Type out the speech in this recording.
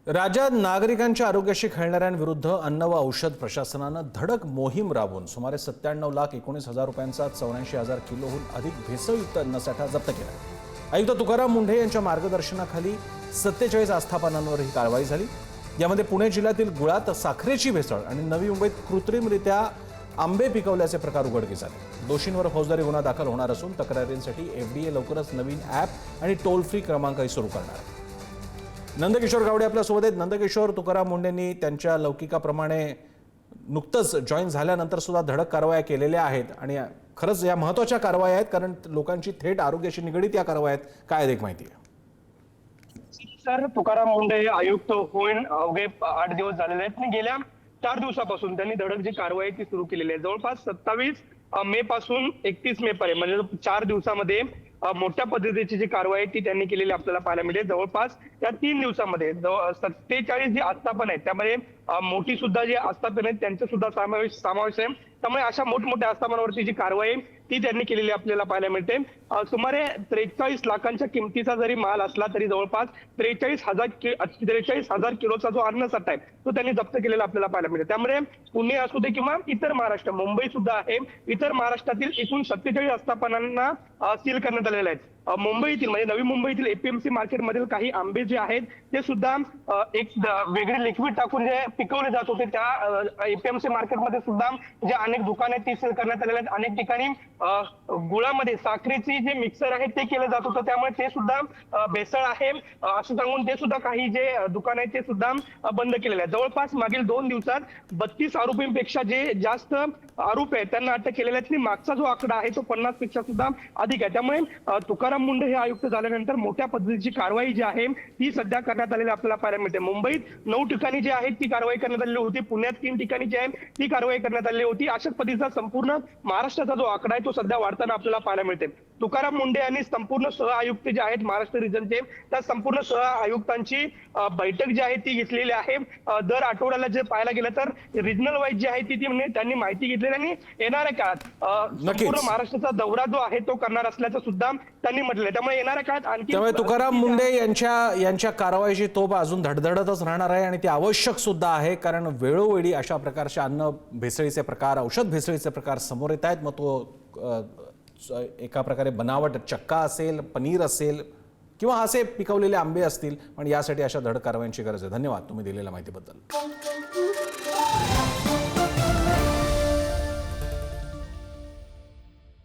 राज्यात नागरिकांच्या आरोग्याशी खेळणाऱ्यांविरुद्ध अन्न व औषध प्रशासनानं धडक मोहीम राबवून सुमारे 97,19,000 रुपयांचा 84,000 किलोहून अधिक भेसळयुक्त अन्नसाठा जप्त केला। आयुक्त तुकाराम मुंढे यांच्या मार्गदर्शनाखाली 47 आस्थापनांवर ही कारवाई झाली। यामध्ये पुणे जिल्ह्यातील गुळात साखरेची भेसळ आणि नवी मुंबईत कृत्रिमरित्या आंबे पिकवल्याचे प्रकार उघडकीस आले। दोषींवर फौजदारी गुन्हा दाखल होणार असून तक्रारींसाठी एफडीए लवकरच नवीन ॲप आणि टोल फ्री क्रमांकही सुरू करणार आहे। नंदकिशोर गावडे आपल्या सोबत आहेत। नंदकिशोर, तुकाराम मुंढेंनी त्यांच्या लौकिकाप्रमाणे नुकतंच जॉईन झाल्यानंतर सुद्धा धडक कारवाया केलेल्या आहेत आणि खरंच या महत्त्वाच्या कारवाया आहेत कारण लोकांची थेट आरोग्याशी निगडीत या कारवाया आहेत। काय अधिक माहिती आहे? सर, तुकाराम मुंढे हे आयुक्त होऊन अवघे 8 दिवस झालेले आहेत आणि गेल्या 4 दिवसापासून त्यांनी धडक जी कारवाई ती सुरू केलेली आहे। जवळपास 27 मे पासून 31 मे पर्यंत म्हणजे 4 दिवसामध्ये मोठ्या पद्धतीची जी कारवाई ती त्यांनी केलेली आपल्याला पाहायला मिळते। जवळपास या 3 दिवसामध्ये 47 जी आस्थापन आहेत त्यामध्ये मोठी सुद्धा जी आस्थापन आहेत त्यांचा सुद्धा समावेश आहे। त्यामुळे अशा मोठमोठ्या आस्थापनावरती जी कारवाई ती त्यांनी केलेली आपल्याला पाहायला मिळते। सुमारे 43 लाखांच्या किमतीचा जरी माल असला तरी जवळपास 43,000 किलोचा जो अन्नसाठा आहे तो त्यांनी जप्त केलेला आपल्याला पाहायला मिळते। त्यामुळे पुणे असू दे किंवा इतर महाराष्ट्र, मुंबई सुद्धा आहे, इतर महाराष्ट्रातील एकूण 47 आस्थापनांना सील करण्यात आलेले आहेत। मुंबईतील म्हणजे नवी मुंबईतील एपीएमसी मार्केटमधील काही आंबे जे आहेत ते सुद्धा एक वेगळे लिक्विड टाकून जे पिकवले जात होते त्या एपीएमसी मार्केटमध्ये सुद्धा जे अनेक दुकाने ती सील करण्यात आलेले आहेत। अनेक ठिकाणी गुळामध्ये साखरेची जे मिक्सर आहे ते केलं जात होतं, त्यामुळे ते सुद्धा भेसळ आहे असं सांगून ते सुद्धा काही जे दुकान आहेत ते सुद्धा बंद केलेले आहेत। जवळपास मागील 2 दिवसात 32 आरोपींपेक्षा जे जास्त आरोपी आहेत त्यांना अटक केलेल्या आहेत आणि मागचा जो आकडा आहे तो 50 पेक्षा सुद्धा अधिक आहे। त्यामुळे तुकाराम मुंढे हे आयुक्त झाल्यानंतर मोठ्या पद्धतीची कारवाई जी आहे ती सध्या करण्यात आलेली आपल्याला पाहायला मिळते। मुंबईत 9 ठिकाणी जे आहे ती कारवाई करण्यात आलेली होती, पुण्यात 3 ठिकाणी जी आहे ती कारवाई करण्यात आलेली होती। अशाच पद्धतीचा संपूर्ण महाराष्ट्राचा जो आकडा आहे तो सध्या वाढताना आपल्याला पाहायला मिळते। तुकाराम मुंढे यांनी संपूर्ण सह आयुक्त जे आहेत महाराष्ट्र रिजनचे त्या संपूर्ण सह आयुक्तांची बैठक जी आहे ती घेतलेली आहे। दर आठवड्याला जे पाहायला गेलं तर रिजनल वाईज जी आहे ती त्यांनी माहिती घेतलेली आणि येणाऱ्या काळात संपूर्ण महाराष्ट्राचा दौरा जो आहे तो करणार असल्याचं सुद्धा त्यांनी म्हटलंय। त्यामुळे येणाऱ्या काळात आणखी त्यामुळे तुकाराम मुंढे यांच्या कारवाईची तोप अजून धडधडतच राहणार आहे आणि ती आवश्यक सुद्धा आहे कारण वेळोवेळी अशा प्रकारचे अन्न भेसळीचे प्रकार, औषध भेसळीचे प्रकार समोर येत आहेत। मग तो एका प्रकारे बनावट चक्का असेल, पनीर असेल किंवा असे पिकवलेले आंबे असतील, पण यासाठी अशा धड कारवायांची गरज आहे। धन्यवाद तुम्ही दिलेल्या माहितीबद्दल।